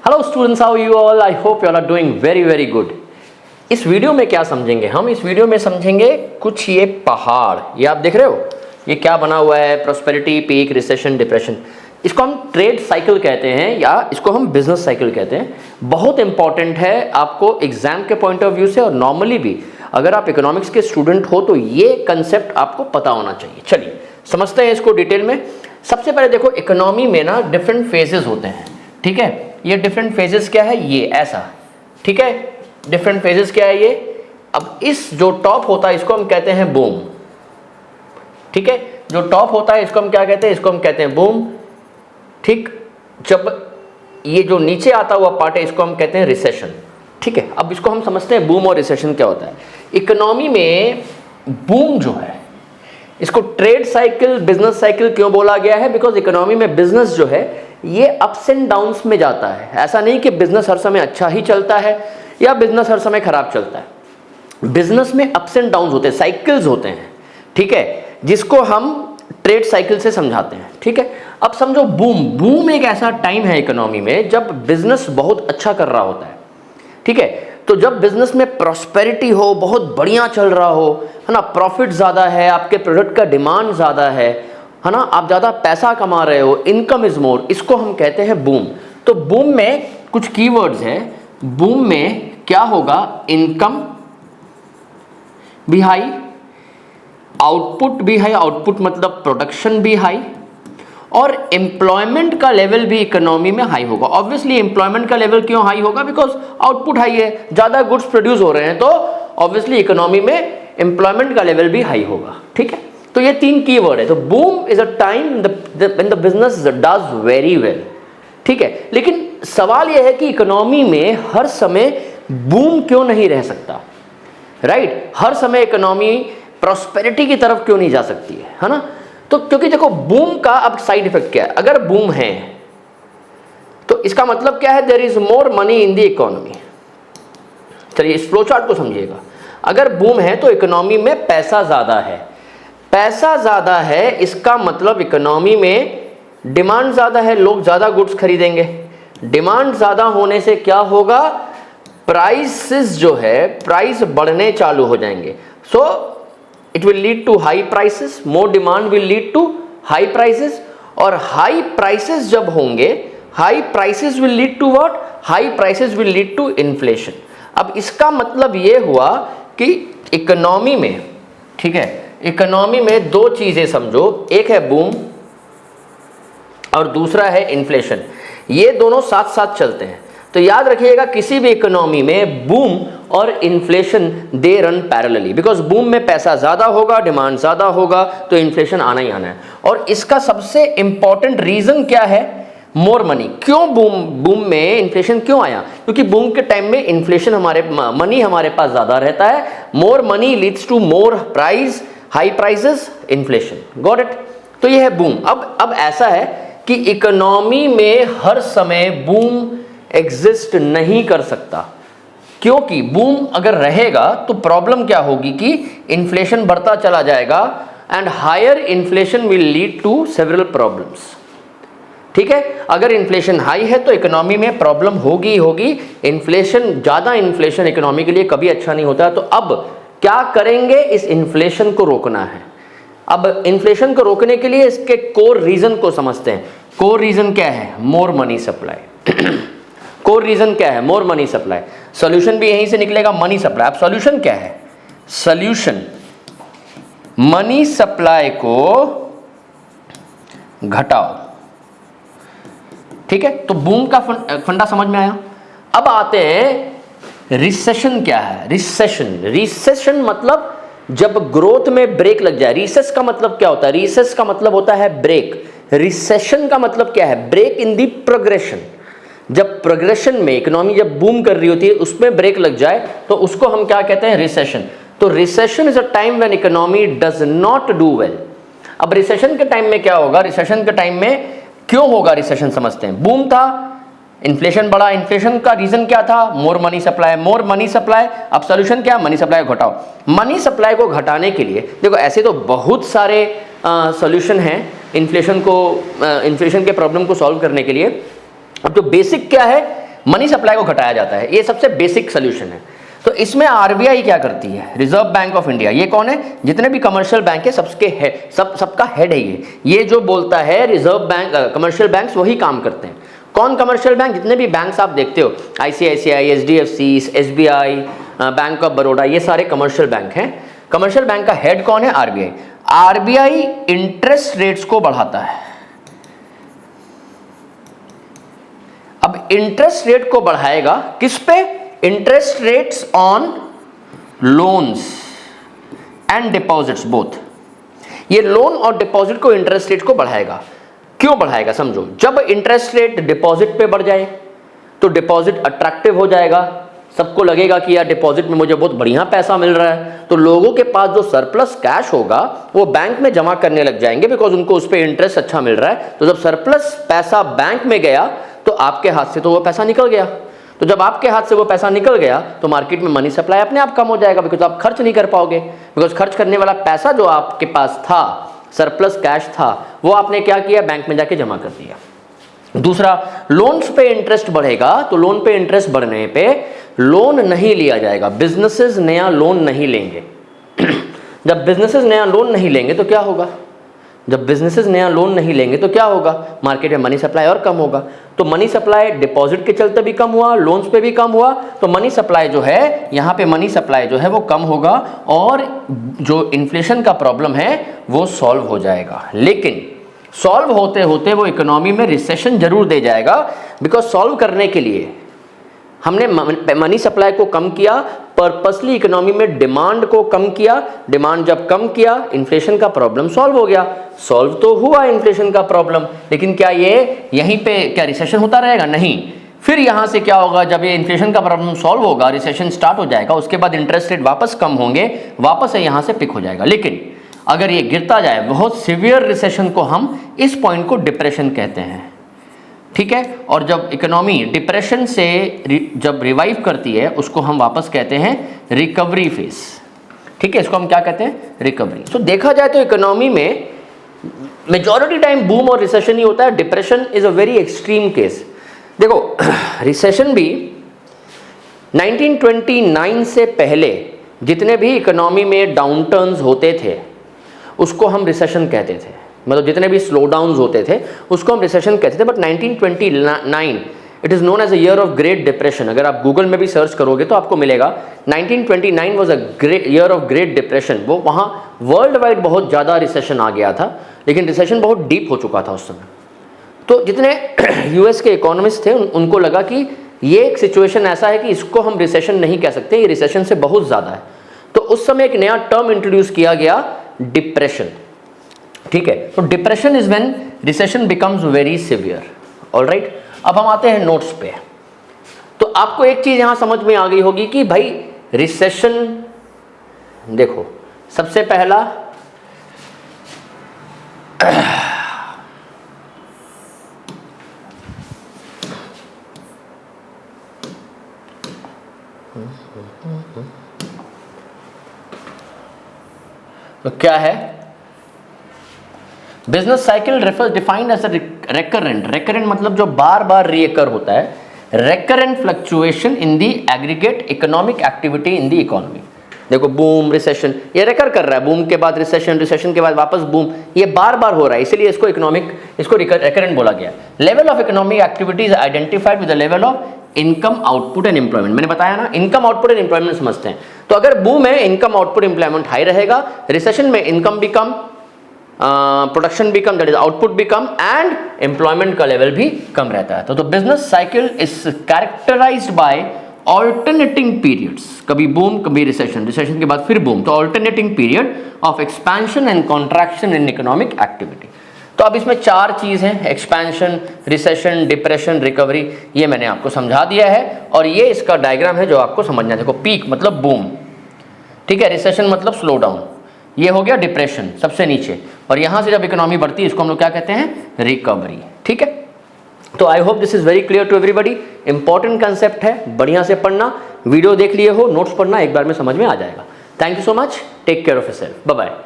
Hello students, how you all? I hope you all are doing very very good. इस video में क्या समझेंगे हम? इस वीडियो में समझेंगे कुछ ये पहाड़, ये आप देख रहे हो, ये क्या बना हुआ है? Prosperity, peak, recession, depression. इसको हम ट्रेड साइकिल कहते हैं या इसको हम बिजनेस साइकिल कहते हैं। बहुत इंपॉर्टेंट है आपको एग्जाम के पॉइंट ऑफ व्यू से, और नॉर्मली भी अगर आप इकोनॉमिक्स के स्टूडेंट हो तो ये कंसेप्ट आपको पता होना चाहिए। चलिए समझते हैं इसको डिटेल में। सबसे पहले देखो, इकोनॉमी में ना डिफरेंट फेजेस होते हैं, ठीक है। ये डिफरेंट फेजेस क्या है? ये ऐसा, ठीक है। डिफरेंट फेजेस क्या है ये? अब इस जो टॉप होता है इसको हम कहते हैं बूम, ठीक है। जो टॉप होता है इसको हम क्या कहते हैं? इसको हम कहते हैं बूम, ठीक। जब ये जो नीचे आता हुआ पार्ट है इसको हम कहते हैं रिसेशन, ठीक है। अब इसको हम समझते हैं बूम और रिसेशन क्या होता है। इकोनॉमी में बूम जो है इसको ट्रेड साइकिल, बिजनेस साइकिल क्यों बोला गया है? बिकॉज इकोनॉमी में बिजनेस जो है ये अप्स एंड डाउन्स में जाता है। ऐसा नहीं कि बिजनेस हर समय अच्छा ही चलता है या बिजनेस हर समय खराब चलता है। बिजनेस में अप्स एंड डाउन्स होते हैं, साइकिल्स होते हैं, ठीक है, जिसको हम ट्रेड साइकिल से समझाते हैं, ठीक है। अब समझो बूम एक ऐसा टाइम है इकोनॉमी में जब बिजनेस बहुत अच्छा कर रहा होता है, ठीक है। तो जब बिजनेस में प्रॉस्पेरिटी हो, बहुत बढ़िया चल रहा हो, है ना, प्रॉफिट ज़्यादा है, आपके प्रोडक्ट का डिमांड ज़्यादा है ना, आप ज़्यादा पैसा कमा रहे हो, इनकम इज मोर, इसको हम कहते हैं बूम। तो बूम में कुछ कीवर्ड्स हैं। बूम में क्या होगा? इनकम भी हाई, आउटपुट भी हाई, आउटपुट मतलब प्रोडक्शन भी हाई, और एम्प्लॉयमेंट का लेवल भी इकोनॉमी में हाई होगा। ऑब्वियसली एम्प्लॉयमेंट का लेवल क्यों हाई होगा? बिकॉज आउटपुट हाई है, ज़्यादा गुड्स प्रोड्यूस हो रहे हैं, तो ऑब्वियसली इकोनॉमी में एम्प्लॉयमेंट का लेवल भी हाई होगा, ठीक है। तो ये तीन कीवर्ड है। तो boom is a time when the business does very well, ठीक है। लेकिन सवाल यह है कि इकोनॉमी में हर समय बूम क्यों नहीं रह सकता, राइट? हर समय इकोनॉमी प्रॉस्पेरिटी की तरफ क्यों नहीं जा सकती है ना? तो क्योंकि देखो बूम का अब साइड इफेक्ट क्या है। अगर बूम है तो इसका मतलब क्या है? There is more money in the economy. चलिए इस फ्लो चार्ट को समझिएगा। अगर बूम है तो इकोनॉमी में पैसा ज़्यादा है, पैसा ज़्यादा है, इसका मतलब इकोनॉमी में डिमांड ज़्यादा है, लोग ज़्यादा गुड्स खरीदेंगे। डिमांड ज़्यादा होने से क्या होगा? प्राइसेस जो है, प्राइस बढ़ने चालू हो जाएंगे। So it will lead to high prices, more demand will lead to high prices, और हाई प्राइसेस जब होंगे, high prices will lead to what? High prices will lead to inflation. अब इसका मतलब ये हुआ कि इकोनॉमी में, ठीक है, इकोनॉमी में दो चीजें समझो, एक है बूम और दूसरा है इन्फ्लेशन। ये दोनों साथ साथ चलते हैं। तो याद रखिएगा, किसी भी इकोनॉमी में बूम और inflation they run parallelly, because boom में पैसा ज़्यादा होगा, डिमांड ज़्यादा होगा, तो इन्फ्लेशन आना ही आना है। और इसका सबसे इंपॉर्टेंट रीज़न क्या है? More money. क्यों बूम में इन्फ्लेशन क्यों आया? क्योंकि बूम के टाइम में इन्फ्लेशन मनी हमारे पास ज़्यादा रहता है। More money leads to more price, high prices, inflation. Got it? तो ये है बूम। अब ऐसा है कि इकोनॉमी में हर समय बूम एग्जिस्ट नहीं कर सकता, क्योंकि बूम अगर रहेगा तो प्रॉब्लम क्या होगी कि इन्फ्लेशन बढ़ता चला जाएगा, and higher inflation will lead to several problems, ठीक है। अगर इन्फ्लेशन हाई है तो इकोनॉमी में प्रॉब्लम होगी ही होगी। इन्फ्लेशन, ज़्यादा इन्फ्लेशन इकोनॉमी के लिए कभी अच्छा नहीं होता। तो अब क्या करेंगे? इस इन्फ्लेशन को रोकना है। अब इन्फ्लेशन को रोकने के लिए इसके कोर रीजन को समझते हैं। कोर रीजन क्या है? More money supply. Core reason क्या है? More money supply. सॉल्यूशन भी यहीं से निकलेगा, मनी सप्लाई। अब सॉल्यूशन क्या है? सॉल्यूशन मनी सप्लाई को घटाओ, ठीक है। तो बूम का फंडा समझ में आया। अब आते हैं रिसेशन क्या है? रिसेशन मतलब जब ग्रोथ में ब्रेक लग जाए। रिसेस का मतलब क्या होता है? रिसेस का मतलब होता है ब्रेक। रिसेशन का मतलब क्या है? Break in the progression. जब प्रोग्रेशन में इकोनॉमी जब बूम कर रही होती है उसमें ब्रेक लग जाए तो उसको हम क्या कहते हैं? रिसेशन। तो recession is a time when economy does not do well. अब रिसेशन के टाइम में क्या होगा? रिसेशन के टाइम में क्यों होगा रिसेशन समझते हैं। बूम था, इन्फ्लेशन बढ़ा, इन्फ्लेशन का रीजन क्या था? मोर मनी सप्लाई, मोर मनी सप्लाई। अब सॉल्यूशन क्या? मनी सप्लाई को घटाओ। मनी सप्लाई को घटाने के लिए देखो ऐसे तो बहुत सारे सॉल्यूशन हैं इन्फ्लेशन के प्रॉब्लम को सॉल्व करने के लिए। अब जो बेसिक क्या है? मनी सप्लाई को घटाया जाता है। ये सबसे बेसिक सोल्यूशन है। तो इसमें आरबीआई क्या करती है, रिजर्व बैंक ऑफ इंडिया, ये कौन है, जितने भी कमर्शियल बैंक है सबके हेड, सबका हेड है ये जो बोलता है रिजर्व बैंक, कमर्शियल बैंक्स वही काम करते हैं। कौन कमर्शियल बैंक, जितने भी बैंक्स आप देखते हो, ICICI, HDFC, SBI, bank of Baroda, ये सारे कमर्शियल बैंक हैं। कमर्शियल बैंक का हेड कौन है, आरबीआई। आरबीआई इंटरेस्ट रेट्स को बढ़ाता है। अब इंटरेस्ट रेट को बढ़ाएगा किस पे, interest rates on loans and deposits both. ये लोन और डिपॉजिट को इंटरेस्ट रेट को बढ़ाएगा। क्यों बढ़ाएगा समझो, जब इंटरेस्ट रेट डिपॉजिट पे बढ़ जाए तो डिपॉजिट अट्रैक्टिव हो जाएगा, सबको लगेगा कि यार डिपॉजिट में मुझे बहुत बढ़िया पैसा मिल रहा है, तो लोगों के पास जो सरप्लस कैश होगा वो बैंक में जमा करने लग जाएंगे, बिकॉज उनको उस पर इंटरेस्ट अच्छा मिल रहा है। तो जब सरप्लस पैसा बैंक में गया तो आपके हाथ से तो वो पैसा निकल गया, तो जब आपके हाथ से वो पैसा निकल गया तो मार्केट में मनी सप्लाई अपने आप कम हो जाएगा, बिकॉज आप खर्च नहीं कर पाओगे, बिकॉज खर्च करने वाला पैसा जो आपके पास था, सरप्लस कैश था, वो आपने क्या किया, बैंक में जाके जमा कर दिया। दूसरा, लोन्स पे इंटरेस्ट बढ़ेगा, तो लोन पे इंटरेस्ट बढ़ने पे लोन नहीं लिया जाएगा, बिजनेसेस नया लोन नहीं लेंगे। जब बिजनेसेस नया लोन नहीं लेंगे तो क्या होगा, जब बिजनेसेस नया लोन नहीं लेंगे तो क्या होगा, मार्केट में मनी सप्लाई और कम होगा। तो मनी सप्लाई डिपॉजिट के चलते भी कम हुआ, लोन्स पे भी कम हुआ, तो मनी सप्लाई जो है, यहाँ पे मनी सप्लाई जो है वो कम होगा और जो इन्फ्लेशन का प्रॉब्लम है वो सॉल्व हो जाएगा। लेकिन सॉल्व होते होते वो इकोनॉमी में रिसेशन जरूर दे जाएगा, बिकॉज सॉल्व करने के लिए हमने मनी सप्लाई को कम किया, पर्पसली इकोनॉमी में डिमांड को कम किया। डिमांड जब कम किया, इन्फ्लेशन का प्रॉब्लम सॉल्व हो गया। सॉल्व तो हुआ इन्फ्लेशन का प्रॉब्लम, लेकिन क्या ये यहीं पे क्या रिसेशन होता रहेगा, नहीं। फिर यहाँ से क्या होगा, जब ये इन्फ्लेशन का प्रॉब्लम सॉल्व होगा, रिसेशन स्टार्ट हो जाएगा, उसके बाद इंटरेस्ट रेट वापस कम होंगे, वापस से यहाँ से पिक हो जाएगा। लेकिन अगर ये गिरता जाए, बहुत सीवियर रिसेशन को हम इस पॉइंट को डिप्रेशन कहते हैं, ठीक है। और जब इकोनॉमी डिप्रेशन से जब रिवाइव करती है, उसको हम वापस कहते हैं रिकवरी फेज, ठीक है। इसको हम क्या कहते हैं, रिकवरी। तो देखा जाए तो इकोनॉमी में मेजॉरिटी टाइम बूम और रिसेशन ही होता है, depression is a very extreme case. देखो रिसेशन भी 1929 से पहले जितने भी इकोनॉमी में डाउनटर्न्स होते थे उसको हम रिसेशन कहते थे, मतलब जितने भी स्लो डाउन्स होते थे उसको हम रिसेशन कहते थे। But 1929 it is known as a year of great depression. अगर आप गूगल में भी सर्च करोगे तो आपको मिलेगा 1929 was a great year of great depression. वो वहाँ वर्ल्ड वाइड बहुत ज़्यादा रिसेशन आ गया था, लेकिन रिसेशन बहुत डीप हो चुका था उस समय। तो जितने यूएस के इकोनॉमिस्ट थे उनको लगा कि ये एक सिचुएशन ऐसा है कि इसको हम रिसेशन नहीं कह सकते, ये रिसेशन से बहुत ज़्यादा है। तो उस समय एक नया टर्म इंट्रोड्यूस किया गया, डिप्रेशन, ठीक है। तो depression is when recession becomes very severe. Alright, अब हम आते हैं नोट्स पे। तो आपको एक चीज यहां समझ में आ गई होगी कि भाई रिसेशन, देखो सबसे पहला तो क्या है, business cycle refers defined as a recurrent. Recurrent मतलब जो बार बार रीअकर होता है, recurrent fluctuation in the aggregate economic activity in the economy. देखो बूम, रिसेशन, ये रेकर कर रहा है, बूम के बाद रिसेशन, रिसेशन के बाद वापस बूम, ये बार बार हो रहा है, इसलिए इसको रेकरेंट बोला गया। Level of economic activities identified with the level of income, output and employment. मैंने बताया ना, इनकम, आउटपुट एंड एम्प्लॉयमेंट समझते हैं। तो अगर बूम है, इनकम, आउटपुट, एम्प्लॉयमेंट हाई रहेगा। रिसेशन में इनकम भी कम, प्रोडक्शन भी कम, दैट इज आउटपुट भी कम, एंड एम्प्लॉयमेंट का लेवल भी कम रहता है। तो business cycle is characterised by alternating periods, कभी बूम कभी रिसेशन, रिसेशन के बाद फिर बूम, तो alternating period of expansion and contraction in economic activity. तो अब इसमें चार चीज है, एक्सपेंशन, रिसेशन, डिप्रेशन, रिकवरी, ये मैंने आपको समझा दिया है। और ये इसका डायग्राम है जो आपको समझना है। देखो पीक मतलब बूम, ठीक है, रिसेशन मतलब स्लो डाउन, ये हो गया डिप्रेशन सबसे नीचे, और यहां से जब इकोनॉमी बढ़ती है इसको हम लोग क्या कहते हैं, रिकवरी, ठीक है। तो I hope this is very clear to everybody. Important concept है, बढ़िया से पढ़ना, वीडियो देख लिए हो, नोट्स पढ़ना, एक बार में समझ में आ जाएगा। Thank you so much, take care of yourself, bye bye.